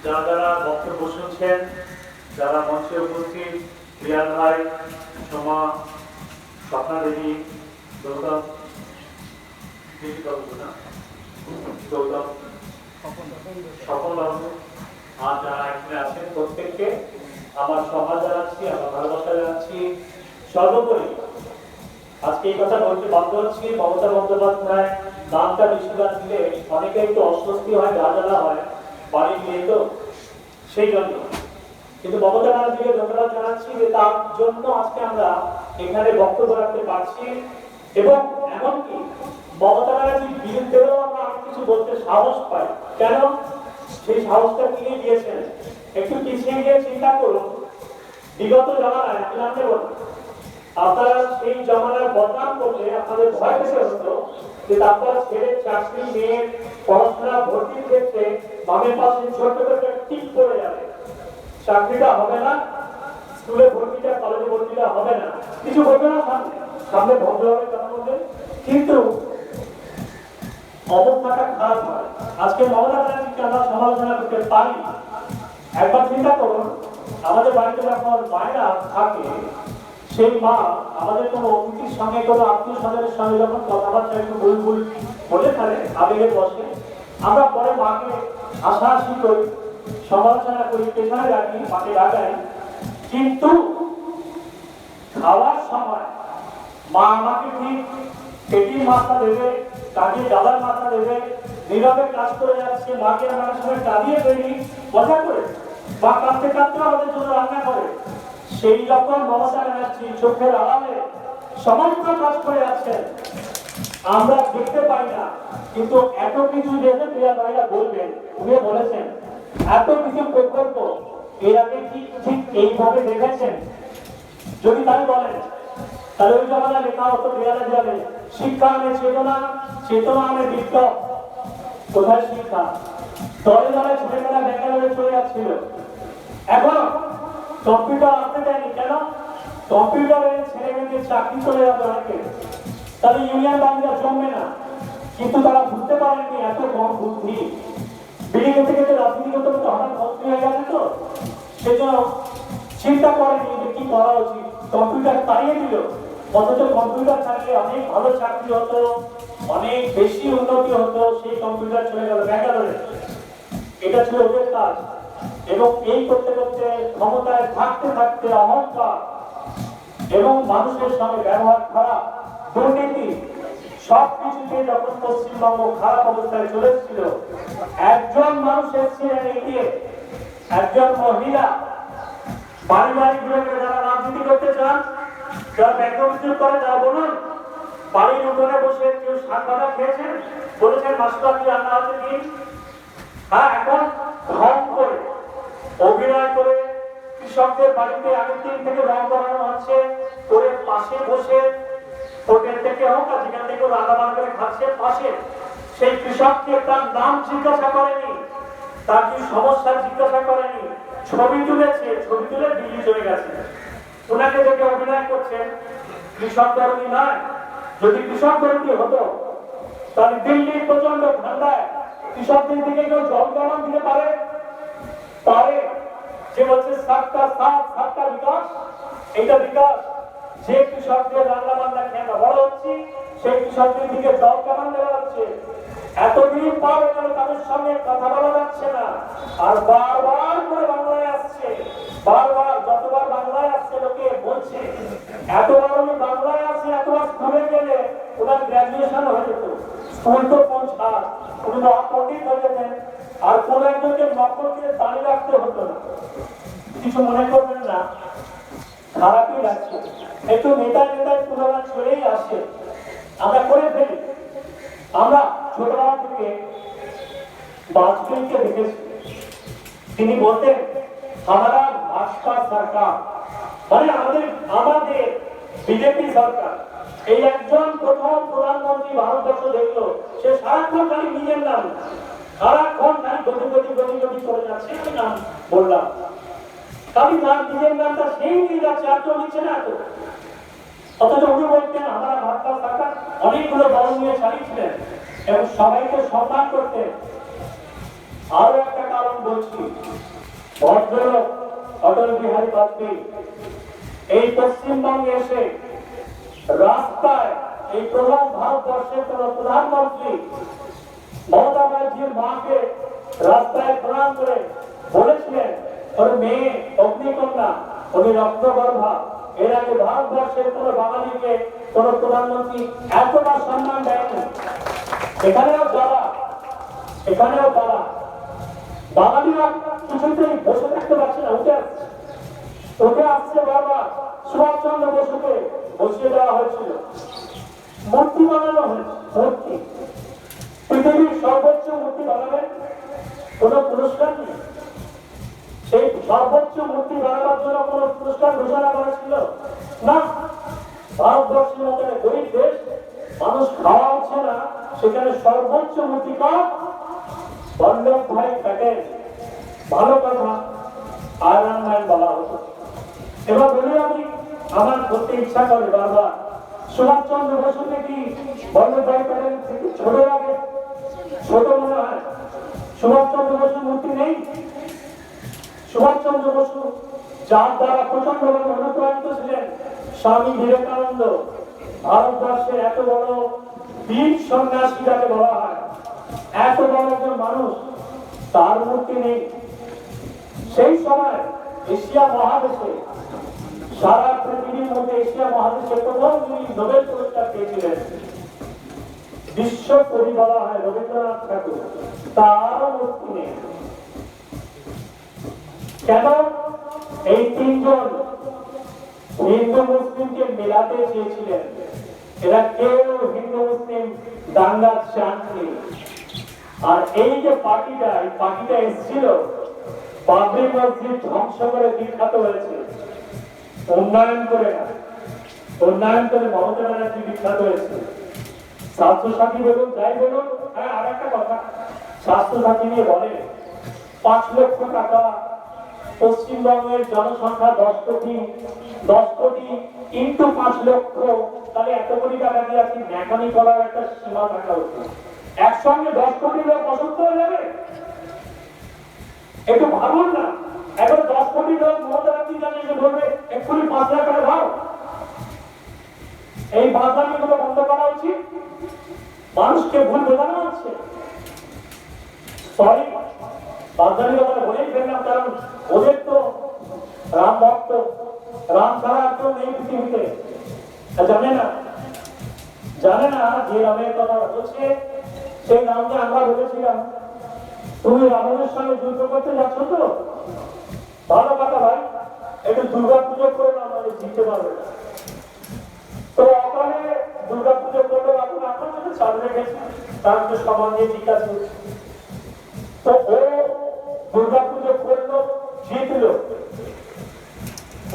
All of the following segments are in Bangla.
যারা যারা বক্তব্য শুনছেন, যারা মঞ্চে উপস্থিত, রিয়াল ভাই, সোমা, স্বপ্না দেবী, গৌতম, গৌতম, স্বপন বাবু, আর যারা এখানে আছেন প্রত্যেককে আমার সম্মান জানাচ্ছি, আমার ভালোবাসা জানাচ্ছি। সর্বোপরি আজকে এই কথা বলতে বাধ্য হচ্ছি, মমতা বন্দ্যোপাধ্যায় নামটা বেশিরভাগ দিলে অনেকে একটু অস্বস্তি হয়, জ্বালা হয়, বাড়ি গিয়ে তো সেই জন্য। কিন্তু মমতা ব্যানার্জিকে ধন্যবাদ জানাচ্ছি যে তার জন্য আজকে আমরা এখানে বক্তব্য রাখতে পারছি, এবং এমনকি মমতা ব্যানার্জির বিরুদ্ধেও আমরা অনেক কিছু বলতে সাহস পাই। কেন? সেই সাহসটা তিনি দিয়েছেন। একটু পিছিয়ে গিয়ে চিন্তা করুন, বিগত জমানায় আপনারা সেই জমানায় বদনাম করলে আপনাদের ভয় পেতে হতো যে আপনার ছেলের চাকরি, মেয়ের পড়াশোনা, ভর্তির ক্ষেত্রে বামের পাশে ছোট্ট একটা টিক পড়ে যাবে, চাকরিটা হবে না, স্কুলে ভর্তিটা, কলেজে ভর্তিটা হবে না, কিছু বলবে না, সামনে ভদ্রভাবে কথা বলবেন, কিন্তু অবস্থাটা খারাপ হয়। আজকে মমতা ব্যানার্জিকে আমরা সমালোচনা করতে পারি। একবার চিন্তা করুন, আমাদের বাড়িতে যখন মায়েরা থাকে, সেই মা আমাদের কোনো অতিথির সঙ্গে, কোনো আত্মীয় স্বজনের সঙ্গে যখন কথাবার্তা একটু ভুল ভুল বলে ফেলে, আবেগে বসে, আমরা পরে মাকে হাসাহাসি করি, সমালোচনা করি, পেছনে রাখি, মাকে রাখাই, কিন্তু খাওয়ার সময় মা আমাকে ঠিক পেটির মাথা দেবে, কাজে ডালার মাথা দেবে, নীরবে কাজ করে যাচ্ছে, মাকে আমরা সময় কাঁদিয়ে ফেলি মজা করে, বা কাঁদতে কাঁদতে আমাদের জন্য রান্না করে। সেই রকম মমতা ব্যানার্জি চোখের আড়ালে সমস্ত কাজ করে যাচ্ছেন, আমরা দেখতে পাই না। কিন্তু এত কিছু যেহেতু প্রিয়া ভাইরা বলবেন, উনি বলেছেন এত কিছু প্রকল্প এর আগে কি ঠিক এইভাবে দেখেছেন? যদি তাই বলেন, তাহলে ওই জমানা লেখা হতো দেয়ালে যাবে, শিক্ষা আনে চেতনা, চেতনা আনে বিপ্লব। কোথায় শিক্ষা? দলে দলে ছেলেমেয়েরা বেঙ্গালোরে চলে যাচ্ছিল। এখন কম্পিউটার আসতে দেয়নি, কেন? কম্পিউটারে ছেলেমেয়েদের চাকরি চলে যাবে অনেকে, তাহলে ইউনিয়ন বাংলা জমবে না। কিন্তু তারা বুঝতে পারেননি এত কম বুদ্ধি, বিড়ি খেতে খেতে রাজনীতি করতে করতে হঠাৎ ভর্তি হয়ে গেছে, তো সেজন্য চিন্তা করেনি যে কি করা উচিত, কম্পিউটার তাড়িয়ে দিল। অথচ কম্পিউটার থাকলে অনেক ভালো চাকরি হতো, অনেক বেশি উন্নতি হতো, সেই কম্পিউটার চলে গেল ব্যাঙ্গালোরে। এটা ছিল ওদের কাজ। এবং এই করতে করতে ক্ষমতায় থাকতে থাকতে অহংকার এবং মানুষের সঙ্গে ব্যবহার খারাপ, দুর্নীতি, সবকিছুতে যখন পশ্চিমবঙ্গ খারাপ অবস্থায় চলে এসেছিল, একজন মানুষ এসেছিলেন এগিয়ে, একজন মহিলা। বাড়ি বাড়ি ঘুরে ঘুরে যারা রাজনীতি করতে চান, যারা ব্যাংক অভিযোগ করে, যারা বলুন, বাড়ির উঠোনে বসে কেউ শাক বাঁধা খেয়েছেন, বলেছেন মাসুরা কি রান্না হচ্ছে কি? হ্যাঁ, এখন ঢং করে অভিনয় করে কৃষকদের বাড়িতে আগের দিন থেকে রং করানো হচ্ছে, করে পাশে বসে হোটেল থেকে হোক আর যেখান থেকে রান্না বান্না করে খাচ্ছে পাশে, সেই কৃষককে তার নাম জিজ্ঞাসা করেনি, তার কি সমস্যা জিজ্ঞাসা করেনি, ছবি তুলেছে, ছবি তুলে দিল্লি চলে গেছে। ওনাকে দেখে অভিনয় করছেন কৃষক দরদি নয়। যদি কৃষক দরদি হতো, তাহলে দিল্লির প্রচন্ড ঠান্ডায় কৃষকদের দিকে কেউ জল গরম দিতে পারে? যে বলছে সাতটা সাত, সাতটা বিকাশ, এইটা বিকাশ। যে কৃষকদের রান্না বান্না খেয়ে আমরা বড় হচ্ছি, সেই কৃষকদের দিকে জল কেমন দেওয়া হচ্ছে? এতদিন পর এখানে তাদের সঙ্গে কথা বলা যাচ্ছে না, আর বারবার করে বাংলায় আসছে, বারবার যতবার বাংলায় আসছে লোকে বলছে, এতবার আমি বাংলায় আসি, এতবার স্কুলে গেলে ওনার গ্রাজুয়েশন হয়ে যেত, স্কুল তো পৌঁছান, উনি পণ্ডিত হয়ে যেতেন, আর কোন একজনকে নকল দিয়ে দাঁড়িয়ে রাখতে হতো না। কিছু মনে করবেন না, খারাপই লাগছে, একটু নেতায় নেতায় তুলনা চলেই আসে, আমরা করে ফেলি। আমরা ছোটবেলা থেকে বাজপেয়ীকে দেখেছি, তিনি বলতেন হামারা ভাজপা সরকার, মানে আমাদের বিজেপি সরকার। এই একজন প্রথম প্রধানমন্ত্রী ভারতবর্ষ দেখলো, সে সারাক্ষণ খালি নিজের নাম, সারাক্ষণ খালি গতি গতি গতি গতি করে যাচ্ছে, আমি নাম বললাম, খালি তার নিজের নামটা সেই নিয়ে যাচ্ছে, আর কেউ নিচ্ছে না। তো অথচ উনি বলতেন আমরা ভারত সরকার, অনেকগুলো দল নিয়ে চালিয়েছিলেন এবং সবাইকে সম্মান করতেন। আরো একটা কারণ বলছি, ভদ্রলোক অটল বিহারী বাজপেয়ী এই পশ্চিমবঙ্গে এসে রাস্তায় এই প্রধান ভারতবর্ষের কোন প্রধানমন্ত্রী মমতা ব্যানার্জির মাকে রাস্তায় প্রণাম করে বলেছিলেন ওর মেয়ে অগ্নিকন্যা, উনি রক্তগর্ভা। এর আগে ভারতবর্ষের কোন বাঙালিকে কোন প্রধানমন্ত্রী এতটা সম্মান দেয়নি। এখানেও তারা বাঙালিরা কিছুতেই বসে থাকতে পারছে না, উঠে আসছে বারবার। সুভাষচন্দ্র বসুকে বসিয়ে দেওয়া হয়েছিল, মূর্তি বানানো হয়েছে, মূর্তি। পৃথিবীর সর্বোচ্চ মূর্তি বানাবেন, কোন পুরস্কার নেই। সেই সর্বোচ্চ মূর্তি বানাবার জন্য কোন পুরস্কার ঘোষণা করা ছিল না। ভারতবর্ষের মতো গরিব দেশ, মানুষ খাওয়া হচ্ছে না, সেখানে সর্বোচ্চ মূর্তিকার বল্লভ ভাই প্যাটেল। ভালো কথা, আয়রন ম্যান বলা হতো। এবার বলি আমি, আমার করতে ইচ্ছা করে বারবার, সুভাষচন্দ্র বসুকে কি বল্লভ ভাই প্যাটেল থেকে ছোট লাগে? ছোট মনে হয়? সুভাষচন্দ্র বসুর মূর্তি নেই? সুভাষচন্দ্র বসু যার দ্বারা প্রচন্ডভাবে অনুপ্রাণিত ছিলেন স্বামী বিবেকানন্দ, ভারতবর্ষের এত বড় বীর সন্ন্যাসী যাকে বলা হয়, এত বড় একজন মানুষ, তার মূর্তি নেই। সেই সময় এশিয়া মহাদেশে, সারা পৃথিবীর মধ্যে এশিয়া মহাদেশে প্রথম যিনি নোবেল পুরস্কার পেয়েছিলেন, বিশ্ব কবি বলা হয় রবীন্দ্রনাথ ঠাকুর, তারও মূর্তি নেই। কেন? এই তিনজন হিন্দু মুসলিমকে মেলাতে চেয়েছিলেন। এরা কেউ হিন্দু মুসলিম দাঙ্গা চাননি। আর এই যে পার্টিটা, এই পার্টিটা এসেছিল বাবরি মসজিদ ধ্বংস করে বিখ্যাত হয়েছে, উন্নয়ন করে না, উন্নয়ন করে মমতা ব্যানার্জি বিখ্যাত হয়েছে। স্বাস্থ্যসাথী বলুন, যাই বলুন। হ্যাঁ, আর একটা কথা, স্বাস্থ্যসাথী নিয়ে বলে 5 লক্ষ টাকা, পশ্চিমবঙ্গের জনসংখ্যা 10 কোটি ইন্টু 5 লক্ষ, তাহলে এত কোটি টাকা দিয়ে আপনি মেকানিক করার একটা সীমা থাকা উচিত। একসঙ্গে 10 কোটি লোক অসুস্থ হয়ে যাবে, একটু ভাবুন না। এখন 10 কোটি লোক মমতা ব্যানার্জি জানে যে বলবে এক্ষুনি 5 লাখ টাকা দাও। এই বাদামি গুলো বন্ধ করা উচিত। মানুষকে ভুল বোঝানো হচ্ছে। সরি, বাদামি কথা বলেই ফেললাম, কারণ ওদের তো রাম ভক্ত, রাম ছাড়া কেউ নেই পৃথিবীতে। জানে না যে রামের কথা বলছে, সেই রামকে আমরা বলেছিলাম তুমি রাবণের সঙ্গে যুদ্ধ করতে যাচ্ছ তো? ভালো কথা ভাই, একটু দুর্গা পুজো করে না, মানে জিততে পারবে না। তো ওখানে দুর্গা পুজো করলে এখন আপনার চালু রেখেছে, তার তো সমান দিয়ে ঠিক আছে। তো ও দুর্গা পুজো করলো, জিতলো।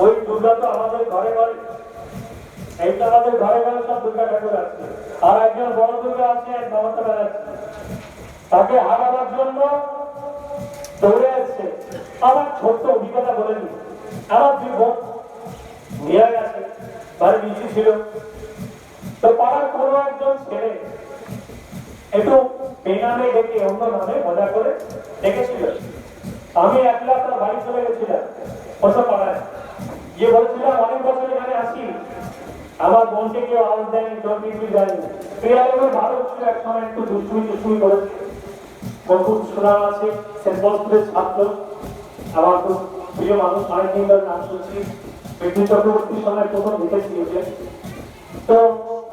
ওই দুর্গা তো আমাদের ঘরে ঘরে, এইটা আমাদের ঘরে ঘরে সব দুর্গা ঠাকুর আছে। আর একজন বড় দুর্গা আছে মমতা ব্যানার্জি, তাকে হারাবার জন্য দৌড়ে আসছে। আমার ছোট্ট অভিজ্ঞতা বলে নি, আমার 2 বোন বিয়ে গেছে, বাড়ি নিচু ছিল। তো পাড়ার কোনো একজন ছেলে একটু বেনামে ডেকে, অন্য নামে মজা করে ডেকেছিল। আমি একলা তার বাড়ি চলে গেছিলাম, ওসব পাড়ায় গিয়ে বলছিলাম অনেক বছর এখানে আসি, আমার বোনকে কেউ আওয়াজ দেয়নি, জন্মিয়ে যায়নি। ক্রিয়ালের ভালো ছিল, এক সময় একটু দুষ্টুমি করেছে। খুব সুনাম আছে, সেন্ট পলসপুরের ছাত্র, আমার খুব প্রিয় মানুষ, অনেক দিন ধরে নাম শুনছি। বিদ্যুৎ চক্রবর্তীর সময় প্রথম দেখেছি। তো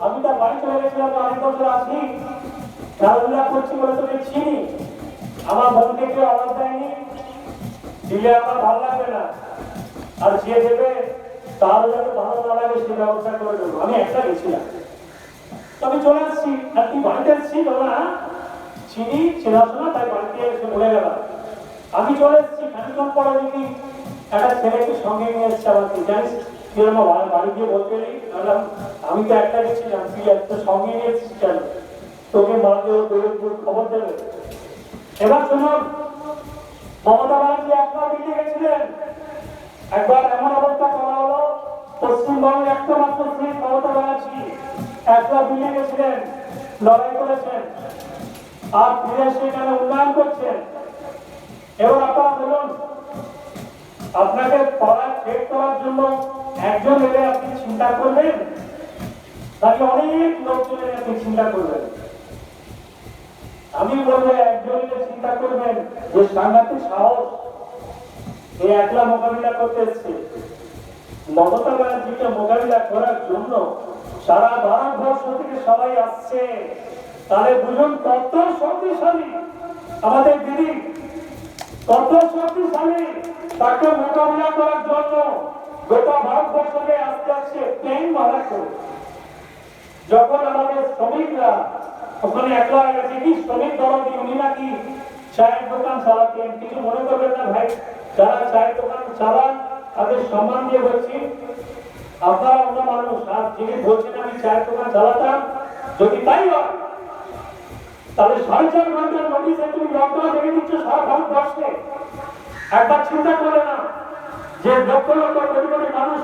আমি তার বাড়ি চলে গেছিলাম, অনেক বছর আসি, খেলাধুলা করছি বলে তোকে চিনি। আমার বোনকে কেউ আওয়াজ দেয়নি, দিলে আমার ভালো লাগবে না, আর যে দেবে তার যাতে ভালো না লাগে সে ব্যবস্থা করে দেবো। আমি একটা গেছিলাম, আমি চলে আসছি, আর তুই বাড়িতে আসছি না চিনি, চেনাশোনা, তাই বাড়িতে এসে বলে গেলাম। আমি চলে এসেছি, খানিক্ষণ পরে দেখি একটা ছেলেকে সঙ্গে নিয়ে এসছে। আমার তুই জানিস তুই আমার বাড়ি গিয়ে বলতে নেই, আমি তো একটা গেছিলাম, তুই একটা সঙ্গে নিয়ে এসেছিস কেন? তোকে মাকে খবর দেবে। এবার শুনুন, মমতা ব্যানার্জি একবার দিল্লি গেছিলেন, একবার এমন অবস্থা করা হলো, পশ্চিমবঙ্গের একটা মাত্র সিট মমতা ব্যানার্জি একবার দিল্লি গেছিলেন, লড়াই করেছেন, আর ফিরে এসে এখানে উন্নয়ন করছেন। এবার আপনারা বলুন, আপনাকে পাড়া চেক করার জন্য একজন এলে আপনি চিন্তা করবেন, তাকে অনেক লোকজন এলে আপনি চিন্তা করবেন? আমি বলবো একজন এলে চিন্তা করবেন যে সাংঘাতিক সাহস, এই একলা মোকাবিলা করতে এসছে। মমতা ব্যানার্জিকে মোকাবিলা করার জন্য সারা ভারতবর্ষ থেকে সবাই আসছে। তাহলে বুঝুন কত শক্তিশালী আমাদের দিদি, কত শক্তিশালী। তাকে মোকাবিলা করার জন্য গোটা ভারতবর্ষকে আসতে আসছে প্লেন ভাড়া করে। যখন আমাদের শ্রমিকরা ওখানে একলা হয়ে গেছে, কি শ্রমিক দরদি, উনি নাকি চায়ের দোকান চালাতেন। কিছু মনে করবেন না ভাই, যারা চায়ের দোকান চালান তাদের সম্মান দিয়ে বলছি, আপনারা অন্য মানুষ, আর যিনি বলছেন আমি চায়ের দোকান চালাতাম, যদি তাই হয় তাহলে 4.5 ঘন্টার নোটিশে তুমি লকডাউন রেখে দিচ্ছ সারা ভারতবর্ষে। একবার চিন্তা করে না যে লক্ষ লক্ষ কোটি কোটি মানুষ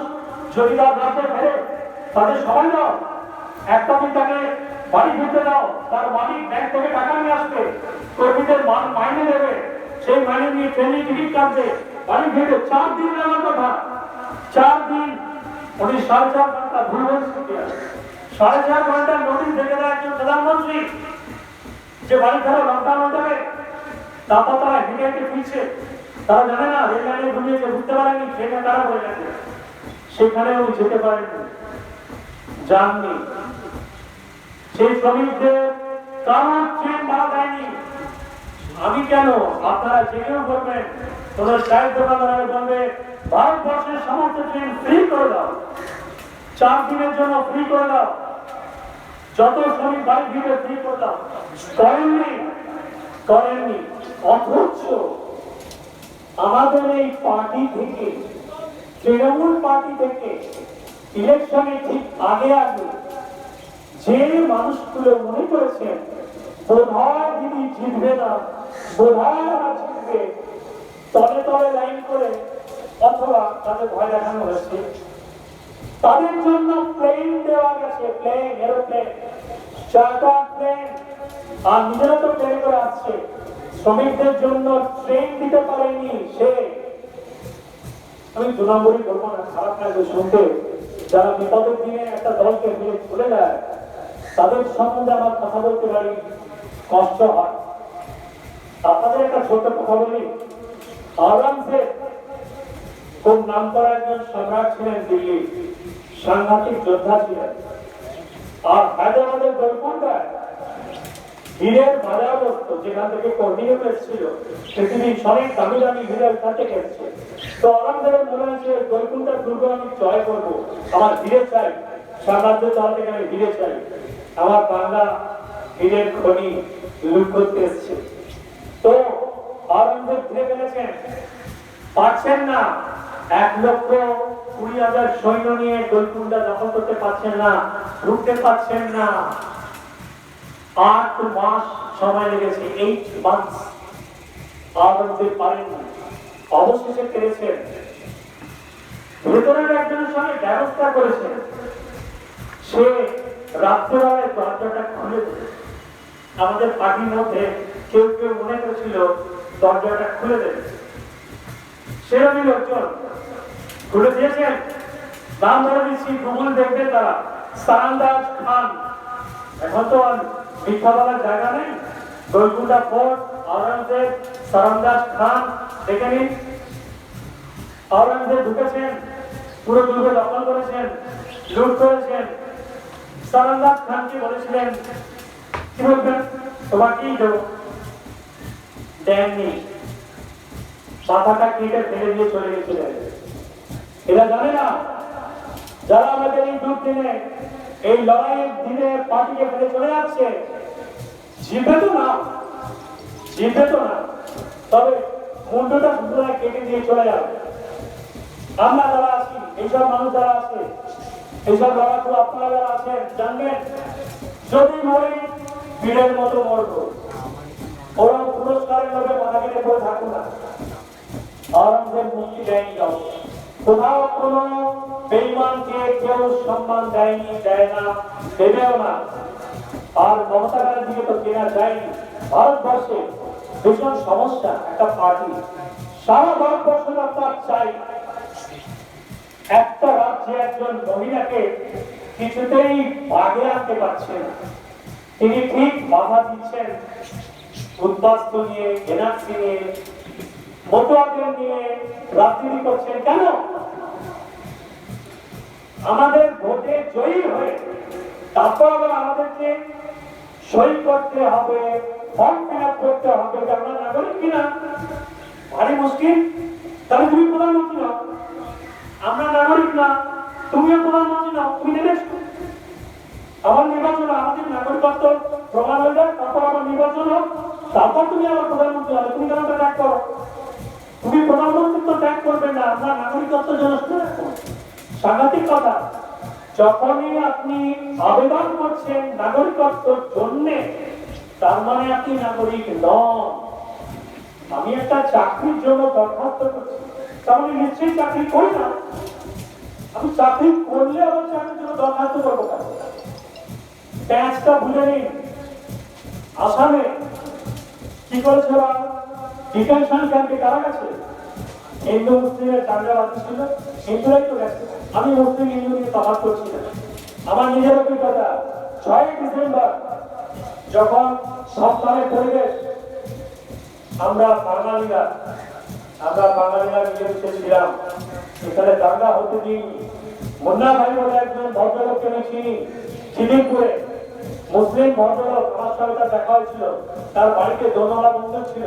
যদি তার রাজ্যে ফেরে, তাদের সময় দাও, একটা দিন তাকে বাড়ি ফিরতে দাও, তার মালিক ব্যাংক থেকে টাকা নিয়ে আসবে, কর্মীদের মাইনে দেবে, সেই মাইনে নিয়ে ট্রেনে টিকিট কাটবে, বাড়ি ফিরবে। 4 দিন লাগার কথা, 4 দিন। উনি 4.5 ঘন্টা ভুল বলছেন, 4.5 ঘন্টার নোটিশ দেখে দেয় একজন প্রধানমন্ত্রী যে বাড়ি ফেরো, লকডাউন হয়ে যাবে। তারপর তারা হেঁটে হেঁটে ফিরছে, তারা জানে না রেল লাইনে ঘুমিয়েছে, বুঝতে পারেনি ট্রেনে খারাপ হয়ে গেছে, সেখানে উনি যেতে পারেননি, যাননি। সেই শ্রমিকদের কারণ ট্রেন ভাড়া দেয়নি। আমি কেন, আপনারা জেনেও করবেন, কোন চায়ের দোকানদারের বলবে ভারতবর্ষের সমস্ত ট্রেন ফ্রি করে দাও, 4 দিনের জন্য ফ্রি করে দাও, যত শ্রমিক বাড়ি ফিরে ফ্রি করে দাও। করেননি। অথচ আমাদের এই পার্টি থেকে, তৃণমূল পার্টি থেকে ইলেকশনে ঠিক আগে আগে যে মানুষগুলো মনে করেছেন বোধহয় দিদি জিতবে না, বোধহয় জিতবে, তলে তলে লাইন করে অথবা তাদের ভয় দেখানো হয়েছে, তাদের জন্য প্লেন দেওয়া গেছে, প্লেন, এরোপ্লেন, চার্টার প্লেন। আর নিজেরা তো প্লেন করে আসছে, শ্রমিকদের জন্য ট্রেন দিতে পারেনি সে। আমি 2 নম্বরই করবো না, খারাপ লাগবে শুনতে। যারা বিপদের দিনে একটা দলকে ফিরে চলে যায়, তাদের সম্বন্ধে আমার কথা বলতে পারি, কষ্ট হয়। আপনাদের একটা ছোট্ট কথা বলি, আওরঙ্গজেব খুব নাম করা একজন সম্রাট ছিলেন, দিল্লি সাংঘাতিক যোদ্ধা ছিলেন। আর হায়দ্রাবাদের গোলকুন্ডায় হীরের বাজার বসত, যেখান থেকে কর্মীয় এসেছিল, পৃথিবীর অনেক দামি দামি হীরে ওখান থেকে এসছে। তো আওরঙ্গজেবের মনে হয়েছে গোলকুন্ডার দুর্গ আমি জয় করবো, আমার হীরে চাই, সাম্রাজ্য চালাতে গেলে হীরে চাই, আমার বাংলা হীরের খনি লুট করতে এসছে। তো আওরঙ্গজেব ঘিরে ফেলেছেন, পারছেন না, 1,20,000 সৈন্য নিয়ে গোলকুন্ডা দখল করতে পারছেন না, ঢুকতে পারছেন না। 8 মাস সময় লেগেছে, 8 মান্থস। আওরঙ্গজেব পারেননি, অবশেষে পেরেছেন। ভেতরের একজনের সঙ্গে ব্যবস্থা করেছেন, সে রাত্রেবেলায় দরজাটা খুলে দেবে। আমাদের পার্টির মধ্যে কেউ কেউ মনে করেছিল দরজাটা খুলে দেবে, সেরকমই লোকজন খুলে দিয়েছেন। নাম ধরে দিচ্ছি, গুগল দেখবে তারা, সারন্দাজ খান। এখন তো আর মিথ্যা বলার জায়গা নেই। গোলকুন্ডা ফোর্ট, আওরঙ্গজেব, সারন্দাজ খান, দেখে নিন। আওরঙ্গজেব ঢুকেছেন, পুরো দুর্গ দখল করেছেন, লুট করেছেন। সারন্দাজ খানকে বলেছিলেন কি বলবেন, তোমাকেই দেবো, দেননি, মাথাটা কেটে ফেলে দিয়ে চলে গেছিলেন। এরা জানে না, যারা আমাদের এই দুর্দিনে, এই লড়াইয়ের দিনে পার্টিকে ফেলে চলে যাচ্ছে, জিতবে তো না, জিতবে তো না, তবে মুন্ডটা সুতরাং কেটে দিয়ে চলে যাবে। আমরা যারা আছি, এইসব মানুষ যারা আছে, এইসব লড়াকু আপনারা যারা আছেন, জানবেন যদি মরি বীরের মতো মরবো, ওরা পুরস্কারের লোভে মাথা কেটে পড়ে থাকুন না। আওরঙ্গজেব মুক্তি দেয়নি, কোথাও কোন বেঈমানকে কেউ সম্মান দেয়নি, দেয় না, দেবেও না। আর মমতা ব্যানার্জিকে তো কেনা যায়নি। ভারতবর্ষে ভীষণ সমস্যা একটা পার্টি। সারা ভারতবর্ষের আপনার চাই একটা রাজ্যে একজন মহিলাকে কিছুতেই ভাগে আনতে পারছে না। তিনি ঠিক বাধা দিচ্ছেন উদ্বাস্তু নিয়ে, এনআরসি নিয়ে, মতুয়াদের নিয়ে রাজনীতি করছেন। কেন? আমাদের ভোটে জয়ী হয়ে তারপর আবার আমাদেরকে সই করতে হবে, ফর্ম ফিল আপ করতে হবে যে আমরা নাগরিক কিনা। ভারী মুশকিল। তাহলে তুমি প্রধানমন্ত্রী নাও, আমরা নাগরিক না, তুমিও প্রধানমন্ত্রী নাও, তুমি নেবে। আমার নির্বাচন, আমাদের নাগরিকত্ব প্রমাণ হয়ে যায়, তারপর আমার নির্বাচন হোক, তারপর তুমি আমার প্রধানমন্ত্রী হবে। তুমি কেন ত্যাগ করো? তুমি প্রধানমন্ত্রী তো ত্যাগ করবে না, আমরা নাগরিকত্ব জন্য সাংঘাতিক কথা। যখনই আপনি আবেদন করছেন নাগরিকত্বের জন্য, তার মানে আপনি নাগরিক নন। আমি একটা চাকরির জন্য দরখাস্ত করছি, তাহলে নিশ্চয়ই চাকরি করি না। আমি চাকরি করলে আবার চাকরির জন্য দরখাস্ত করবো কেন? প্যাঁচটা ভুলে নিন। আসামে কি করেছে? ডিটেনশন ক্যাম্পে কারা গেছে? হিন্দু মুসলিমের চাঙ্গাবাজি ছিল, হিন্দুরাই তো গেছে। আমি মুসলিম হিন্দু নিয়ে তফাৎ করছি না, আমার নিজের অভিজ্ঞতা। 6 ডিসেম্বর যখন সপ্তাহের পরিবেশ, আমরা বাঙালিরা মিলেমিশে ছিলাম, এখানে দাঙ্গা হতে দিন। মুন্না ভাই বলে একজন ভদ্রলোককে আমি চিনি, খিদিরপুরে মুসলিম ভদ্রলোক, আমার সঙ্গে তার দেখা হয়েছিল। তার বাড়িতে দোতলা বন্দুক ছিল।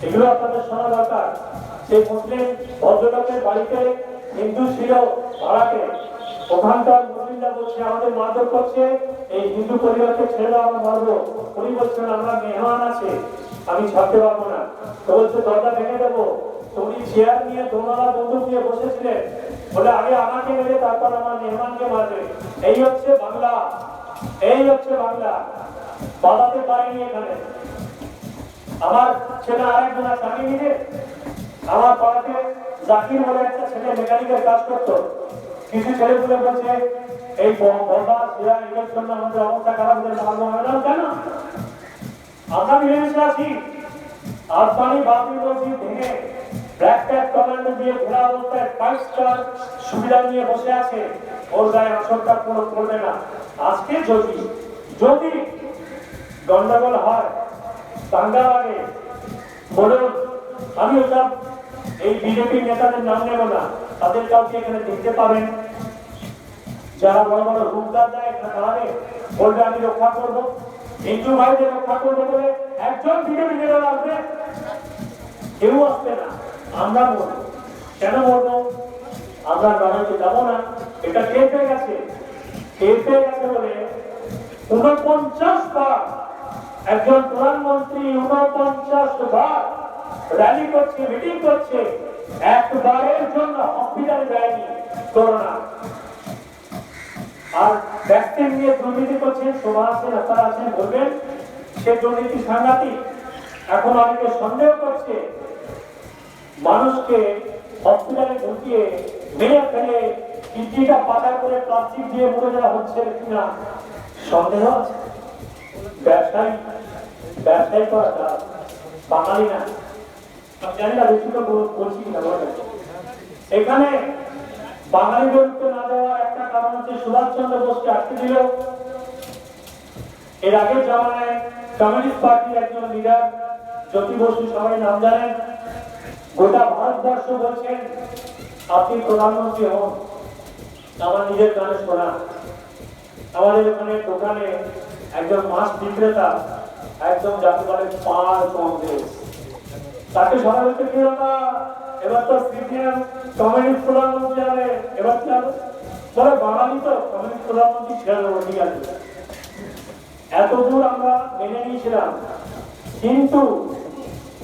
এগুলো আপনাদের শোনা দরকার। সেই মুসলিম ভদ্রলোকের বাড়িতে হিন্দু ছিল ভাড়াতে। ওখানকার মুসলিমরা বলছে আমাদের মারধর করছে, এই হিন্দু পরিবারকে ছেড়ে দাও, আমরা মারবো। উনি বলছেন আমরা মেহমান আছে, আমি ছাড়তে পারবো না। তো বলছে দরজা ভেঙে দেবো। তো উনি চেয়ার নিয়ে দোতলা বন্দুক নিয়ে বসেছিলেন, বলে আগে আমাকে মেরে তারপর আমার মেহমানকে মারবে। এই হচ্ছে বাংলা, এই হচ্ছে বাংলা। বাড়াতে পারিনি এখানে। আমার ছেলে আরেকজন আছে, আমি নিজে আমার পাড়াতে জাকির বলে একটা ছেলে মেকানিকের কাজ করতো। কিছু ছেলেগুলো বলছে এই বরদাস এদের জন্য আমাদের অবস্থা খারাপ হয়ে মারবো। কেন? আমরা মিলেমিশে আছি। আফগানি বাতিল মসজিদ ভেঙে ব্ল্যাক ক্যাপ কমান্ডো দিয়ে ঘোরা অবস্থায় 5 স্টার সুবিধা নিয়ে বসে আছে, ওর গায়ে সরকার কোনো করবে না। আজকে যদি গন্ডগোল হয়, দাঙ্গা লাগে, বলুন, আমি ওসব এই বিজেপি নেতাদের নাম নেব না, তাদের কাউকে এখানে দেখতে পাবেন যারা বড় বড় রূপদার দেয়, এখানে দাঁড়াবে, বলবে আমি রক্ষা করবো, হিন্দু ভাইদের রক্ষা করবো বলে একজন বিজেপি নেতা আসবে? কেউ আসবে না। আমরা মরবো। কেন মরবো? আমরা লড়াইতে যাবো না। এটা টের পেয়ে গেছে বলে 49 বার একজন প্রধানমন্ত্রী 49 বার র্যালি করছে, মিটিং করছে, একবারের জন্য হসপিটালে যায়নি করোনা। আর ভ্যাকসিন নিয়ে দুর্নীতি করছেন, শোভা আছেন, আপনারা আছেন, বলবেন সে দুর্নীতি সাংঘাতিক। এখন অনেকে সন্দেহ করছে মানুষকে হসপিটালে ঢুকিয়ে মেরে ফেলে কিডনিটা পাচার করে প্লাস্টিক দিয়ে মরে যাওয়া হচ্ছে কিনা সন্দেহ আছে। ব্যবসায়ী করা যায়, বাঙালি না। আমি জানি না বেশি তো বলছি কিনা বলে। এখানে বাঙালিদেরকে না দেওয়ার একটা কারণ হচ্ছে সুভাষচন্দ্র বোসকে আটকে দিল। এর আগের জামানায় কমিউনিস্ট পার্টির একজন লিডার জ্যোতি বসু, সবাই নাম জানেন, গোটা ভারতবর্ষ বলছেন আপনি প্রধানমন্ত্রী হন। আমার নিজের গানে শোনা, আমাদের ওখানে দোকানে একজন মাছ বিক্রেতা, একদম যাকে বলে পার কংগ্রেস, তাকে সবাই বলছে কি হবে, এবার তো সিপিএম কমিউনিস্ট প্রধানমন্ত্রী হবে, এবার কি হবে? বলে বাঙালি তো কমিউনিস্ট প্রধানমন্ত্রী ছেড়ে দেবো, ঠিক আছে। এত দূর আমরা মেনে নিয়েছিলাম, কিন্তু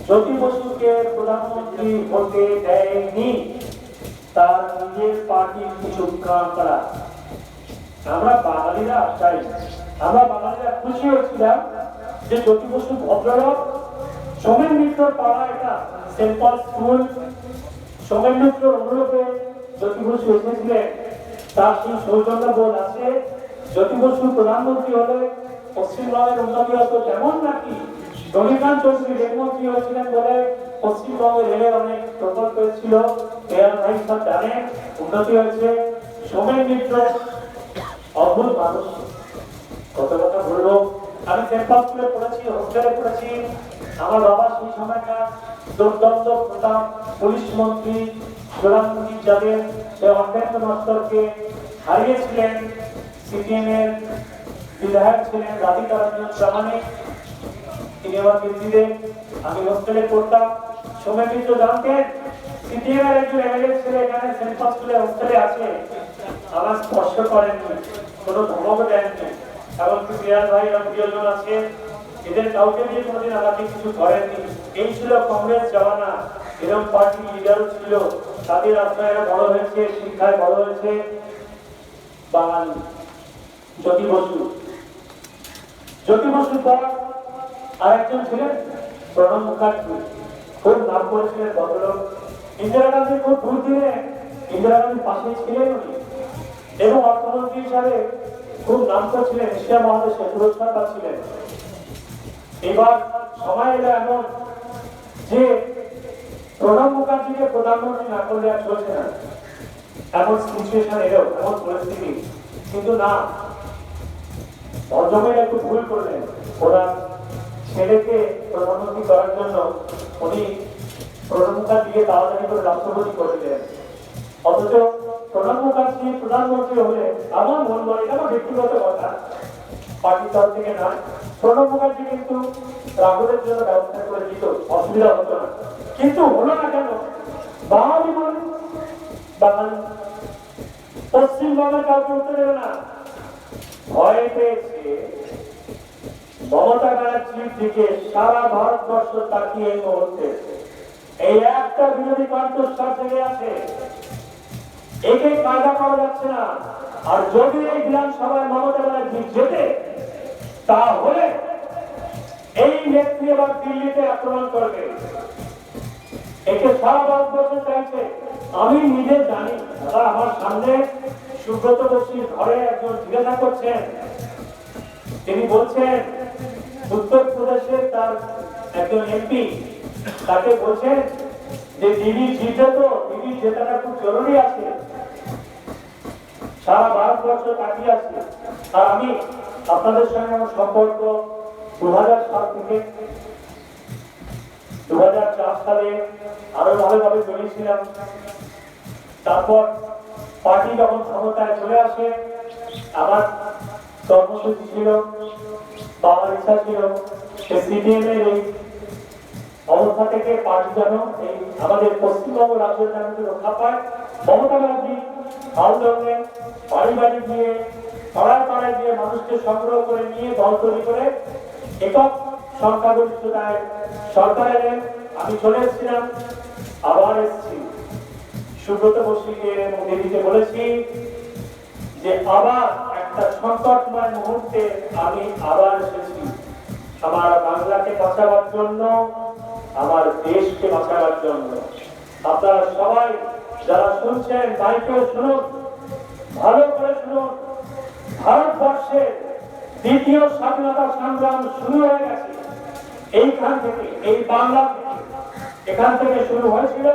জ্যোতি বসুকে প্রধানমন্ত্রী হতে দেয়নি তার নিজের পার্টির কিছু কাঁকড়া। আমরা বাঙালিরা চাই, আমরা বাঙালিরা খুশি হচ্ছিলাম যে জ্যোতি বসু ভদ্রলোক, সোমেন মিত্রর পাড়া, এটা সেন্ট পল স্কুল, সোমেন মিত্রর অনুরোধে জ্যোতি বসু এসেছিলেন। তার সেই সৌজন্য বোধ আছে। জ্যোতি বসু প্রধানমন্ত্রী হলে পশ্চিমবঙ্গের উন্নতি হতো, যেমন নাকি রবিকান্ত চৌধুরী রেলমন্ত্রী হয়েছিলেন বলে পশ্চিমবঙ্গে রেলের অনেক প্রকল্প হয়েছিল, এরা ভাই সব জানেন, উন্নতি হয়েছে। সোমেন মিত্র অদ্ভুত মানুষ, কত কথা বলবো। আমি সেন্ট্রাল স্কুলে পড়েছি, হোস্টেলে পড়েছি। আমার বাবা সেই সময়কার দুর্দন্ত প্রতাপ পুলিশ মন্ত্রী সোলামুখী যাদের সে অন্যান্য মাস্টারকে হারিয়েছিলেন, সিপিএম এর বিধায়ক ছিলেন রাধিকা রঞ্জন প্রামাণিক, তিনি আমার দিল্লিতে, আমি হোস্টেলে পড়তাম। সোমেন মিত্র জানতেন সিপিএম এর একজন এমএলএ ছেলে এখানে সেন্ট্রাল স্কুলে হোস্টেলে আছে, আমার স্পর্শ করেননি, কোনো ধমক দেননি। এমনকি বিরাট ভাই এবং প্রিয়জন আছে, এদের কাউকে দিয়ে কোনোদিন আমাকে কিছু করেননি। এই ছিল কংগ্রেস জমানা, এরকম পার্টি লিডারও ছিল, তাদের আশ্রয়ে বড় হয়েছে, শিক্ষায় বড় হয়েছে। বাঙালি জ্যোতি বসু, জ্যোতি বসুর পর আরেকজন ছিলেন প্রণব মুখার্জি, খুব নাম করেছিলেন ভদ্রলোক। ইন্দিরা গান্ধীর খুব দুর্দিনে ইন্দিরা গান্ধীর পাশে ছিলেন উনি, এবং অর্থমন্ত্রী হিসাবে খুব নাম করছিলেন, এশিয়া মহাদেশে পুরস্কার পাচ্ছিলেন। এবার সময় এলো এমন যে প্রণব মুখার্জিকে প্রধানমন্ত্রী না করলে আর চলছে না, এমন সিচুয়েশন এলো, এমন পরিস্থিতি। কিন্তু না, ভদ্রমের একটু ভুল করলেন, ওরা ছেলেকে প্রধানমন্ত্রী করার জন্য উনি প্রণব মুখার্জিকে তাড়াতাড়ি করে রাষ্ট্রপতি করে দিলেন। অথচ প্রণব মুখার্জি প্রধানমন্ত্রী হলে আমার মন বলে, এটা আমার ব্যক্তিগত কথা, পার্টির তরফ থেকে না, প্রণব মুখার্জি কিন্তু রাহুলের জন্য ব্যবস্থা করে দিত, অসুবিধা হতো না। কিন্তু হলো না কেন? বাঙালি মানুষ, বাঙালি পশ্চিমবঙ্গের কাউকে উত্তর দেবে না, ভয় পেয়েছে মমতা ব্যানার্জির দিকে সারা ভারতবর্ষ তাকিয়ে এই মুহূর্তে এই একটা বিরোধী কণ্ঠস্বর জেগে আছে, একে কায়দা করা যাচ্ছে না। আর যদি এই বিধানসভায় মমতা ব্যানার্জি জেতে, তাহলে এই নেত্রী এবার দিল্লিতে আক্রমণ করবে, একে সারা ভারতবর্ষ চাইছে। আমি নিজে জানি, দাদা আমার সামনে সুব্রত বসুর ঘরে একজন জিজ্ঞাসা করছেন, তিনি বলছেন উত্তরপ্রদেশের তার একজন এমপি তাকে বলছেন যে দিদি জিতে, তো দিদি জেতাটা খুব জরুরি আছে, সারা ভারতবর্ষ তাকিয়ে আছে। আর আমি আপনাদের সঙ্গে আমার সম্পর্ক 2000 সাল থেকে 2004 সালে আরো ভালোভাবে চলেছিলাম। তারপর পার্টি যখন ক্ষমতায় চলে আসে, আমার কর্মসূচি ছিল, বাবার ইচ্ছা ছিল সিপিএম এর এই অবস্থা থেকে পার্টি যেন এই আমাদের পশ্চিমবঙ্গ রাজ্যের নামে রক্ষা পায়। মমতা ব্যানার্জি আন্দোলনে বাড়ি বাড়ি গিয়ে, পাড়ায় পাড়ায় গিয়ে মানুষকে সংগ্রহ করে নিয়ে দল তৈরি করে একক সংখ্যাগরিষ্ঠতায় সরকার এলেন। আমি চলে এসেছিলাম, আবার এসেছি, সুব্রত বসুকে দিদিকে বলেছি যে আবার একটা সংকটময় মুহূর্তে আমি আবার এসেছি, আমার বাংলাকে বাঁচাবার জন্য, আমার দেশকে বাঁচাবার জন্য। আপনারা সবাই যারা শুনছেন মাইকেও শুনুন, ভালো করে শুনুন। ভারতবর্ষের দ্বিতীয় স্বাধীনতা সংগ্রাম শুরু হয়ে গেছে এইখান থেকে, এই বাংলা থেকে, এখান থেকে শুরু হয়েছিল,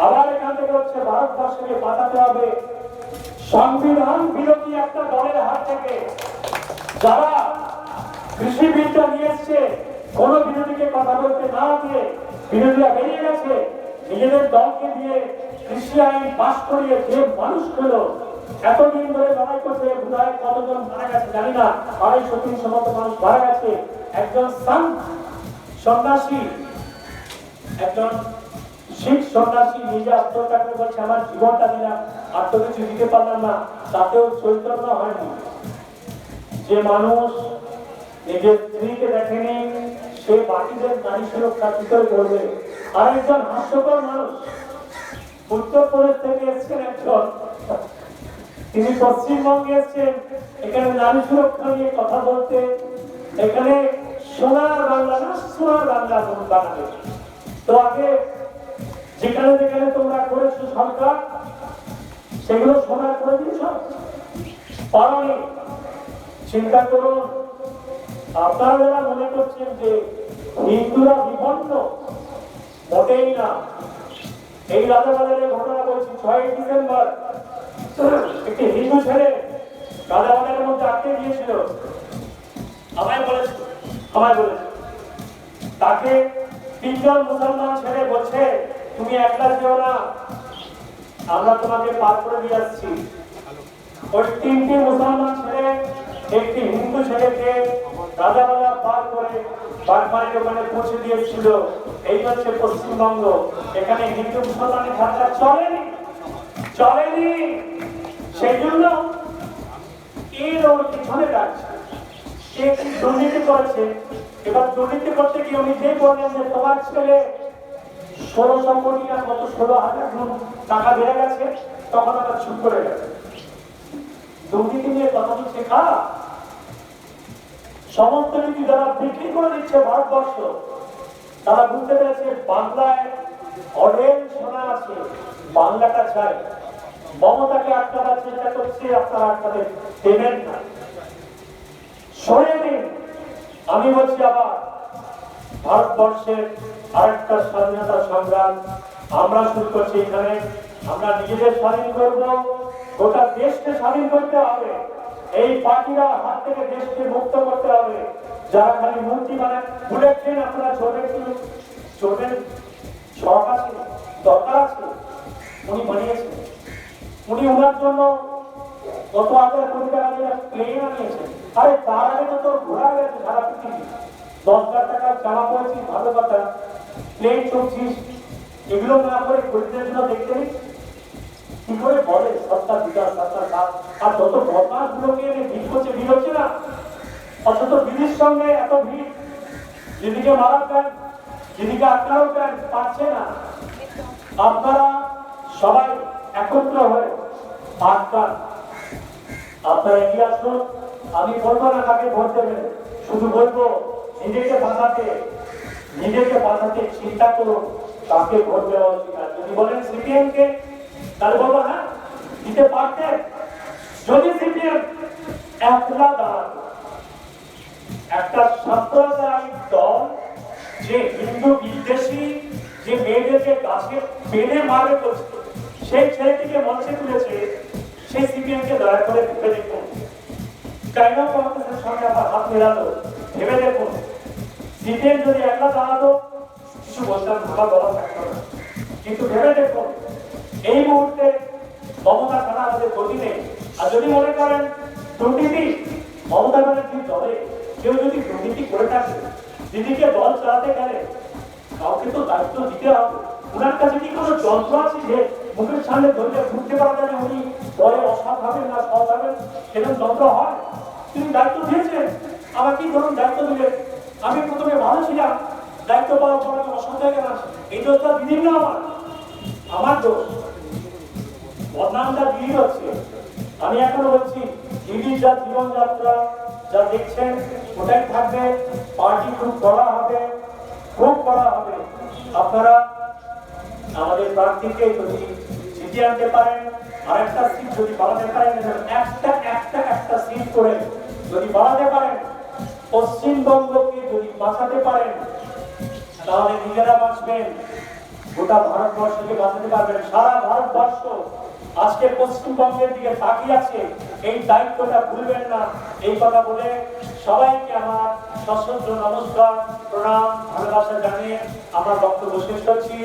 আবার এখান থেকে হচ্ছে। ভারতবর্ষকে বাঁচাতে হবে সংবিধান বিরোধী একটা দলের হাত থেকে, যারা কৃষি বিলটা নিয়ে এসছে, কোন বিরোধীকে কথা বলতে না দিয়ে বিরোধীরা বেরিয়ে গেছে, নিজেদের দলকে দিয়ে কৃষি আইন পাশ করিয়ে যে মানুষ হল, এতদিন ধরে লড়াই করছে, বোধহয় কতজন মারা গেছে জানি না, 250-300 মতো মানুষ মারা গেছে। একজন সন্ন্যাসী, একজন শিখ সন্ন্যাসী নিজে আত্মহত্যা করে বলছে আমার জীবনটা দিলাম, আর তো কিছু দিতে পারলাম না, তাতেও চৈতন্য হয়নি। যে মানুষ নিজের স্ত্রীকে দেখেনি, সে বাকিদের নারী সুরক্ষা কি করে করবে? আরেকজন হাস্যকর মানুষ উত্তরপ্রদেশ থেকে এসছেন একজন, তিনি পশ্চিমবঙ্গে এসছেন এখানে নারী সুরক্ষা নিয়ে কথা বলতে, এখানে সোনার বাংলা না সোনার বাংলা বানাবে। তো আগে যেখানে যেখানে তোমরা করেছো সরকার, সেগুলো সোনার করে দিয়েছ, পারোনি। চিন্তা করুন, আপনারা যারা মনে করছেন যে হিন্দুরা বিপন্ন মোটেই না। এই রাজাবাজারের ঘটনা বলছি, 6ই ডিসেম্বর একটি হিন্দু ছেলে রাজাবাজারের মধ্যে আটকে গিয়েছিল। আমায় বলেছে তাকে 3 জন মুসলমান ছেলে বলছে, তুমি একলা যেও না, আমরা তোমাকে পার করে দিয়ে আসছি। ওই 3টি মুসলমান ছেলে একটি হিন্দু ছেলেকে রাজাবাজার পার করে বাগমারির ওখানে পৌঁছে দিয়েছিল। এই হচ্ছে পশ্চিমবঙ্গ। এখানে হিন্দু মুসলমানের ধারণা চলেনি। সেই জন্য এর ওর পিছনে ডাকছে, সে কি দুর্নীতি করেছে। এবার দুর্নীতি করতে গিয়ে উনি যে বললেন যে তোমার ছেলে 1600 কোটি না কত 16,000 গুণ টাকা বেড়ে গেছে, তখন আবার চুপ করে গেছে। দুর্নীতি নিয়ে কথা তো শেখা। সমস্ত নীতি যারা বিক্রি করে দিচ্ছে ভারতবর্ষ, তারা বুঝতে পেরেছে বাংলায় অঢেল সোনা আছে, বাংলাটা চাই। মমতাকে আটকাবার চেষ্টা করছে, আপনারা আটকাতে দেবেন না, সরিয়ে দিন। আমি বলছি আবার, ভারতবর্ষের আরেকটা স্বাধীনতা সংগ্রাম আমরা শুরু করছি এখানে। আমরা নিজেদের স্বাধীন করব, গোটা দেশকে স্বাধীন করতে হবে। এই পার্টিরা হাত থেকে দেশকে মুক্ত করতে হবে। যারা খালি মূর্তি বানায়, বুলেট ট্রেন আপনারা চলবেন সরকার ছিল, দরকার আছে, উনি বানিয়েছেন। উনি ওনার জন্য কত 1,000 কোটি টাকা দিয়ে প্লেন আনিয়েছেন। আরে তার আগে তো তোর ঘোরা গেছে সারা পৃথিবী। 10,000 টাকার জামা পড়েছিস, ভালো কথা, প্লেন চলছিস, এগুলো না করে গরিবদের জন্য দেখতে কি করে বলে সরকার বিকাশ সরকার কাজ। আর যত বদমাস গুলোকে ভিড় হচ্ছে না, অথচ বিধির সঙ্গে এত ভিড়, যেদিকে মারা দেন, যেদিকে আটকাও দেন, পারছে না। আপনারা সবাই একত্র হয়ে আটকান, আপনারা এগিয়ে আসুন। আমি বলবো না কাকে ভোট দেবেন, শুধু বলবো নিজেকে বাঁচাতে চিন্তা করুন কাকে ভোট দেওয়া উচিত। যদি বলেন সিপিএম কে, তাহলে বলবো হ্যাঁ দিতে পারতেন। যদি সিপিএম একলা দাঁড়াতো, একটা সাম্প্রদায়িক দল যে হিন্দু বিদ্বেষী, যে মেয়েদেরকে গাছে বেঁধে মারবে করছে, সেই ছেলেটিকে মঞ্চে তুলেছে, সেই সিপিএম কে দয়া করে ভেবে দেখুন। চাইনা কংগ্রেসের সঙ্গে আবার হাত মেলালো, ভেবে দেখুন। সিপিএম যদি একলা দাঁড়াতো, কিছু বলতাম, ভাবা বলা থাকতো না। কিন্তু ভেবে দেখুন, এই মুহূর্তে মমতা ছাড়া আমাদের গতি নেই। আর যদি মনে করেন দুর্নীতি, মমতা ব্যানার্জির দলে কেউ যদি দুর্নীতি করে থাকে, দিদিকে দল চালাতে গেলে কাউকে তো দায়িত্ব দিতে হবে। ওনার কাছে কি কোনো যন্ত্র আছে যে মুখের সামনে ধরলে ঘুরতে পারা যাবে, উনি পরে অসৎ হবেন না সৎ হবেন, সেরকম যন্ত্র হয়? তিনি দায়িত্ব দিয়েছেন, আমাকে ধরুন দায়িত্ব দিলেন, আমি প্রথমে ভালো ছিলাম, দায়িত্ব পাওয়ার পর আমি অসৎ হয়ে গেলাম, এই দোষটা দিদির না আমার দোষ, বদনামটা দিদি হচ্ছে। আমি এখনো বলছি, দিদির যা জীবনযাত্রা যা দেখছেন ওটাই থাকবে। পার্টি খুব করা হবে। আপনারা আমাদের প্রার্থীকে যদি জিতিয়ে আনতে পারেন, আর একটা সিট যদি বাড়াতে পারেন, একটা সিট করে যদি বাড়াতে পারেন, পশ্চিমবঙ্গকে যদি বাঁচাতে পারেন, তাহলে নিজেরা বাঁচবেন, গোটা ভারতবর্ষকে বাঁচাতে পারবেন। সারা ভারতবর্ষ আজকে পশ্চিমবঙ্গের দিকে তাকিয়ে আছে, এই দায়িত্বটা ভুলবেন না। এই কথা বলে সবাইকে আমার সশ্রদ্ধ নমস্কার, প্রণাম, ভালোবাসা জানিয়ে আমার বক্তব্য শেষ করছি।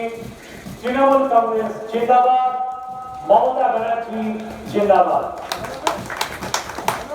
তৃণমূল কংগ্রেস জিন্দাবাদ, মমতা ব্যানার্জি জিন্দাবাদ।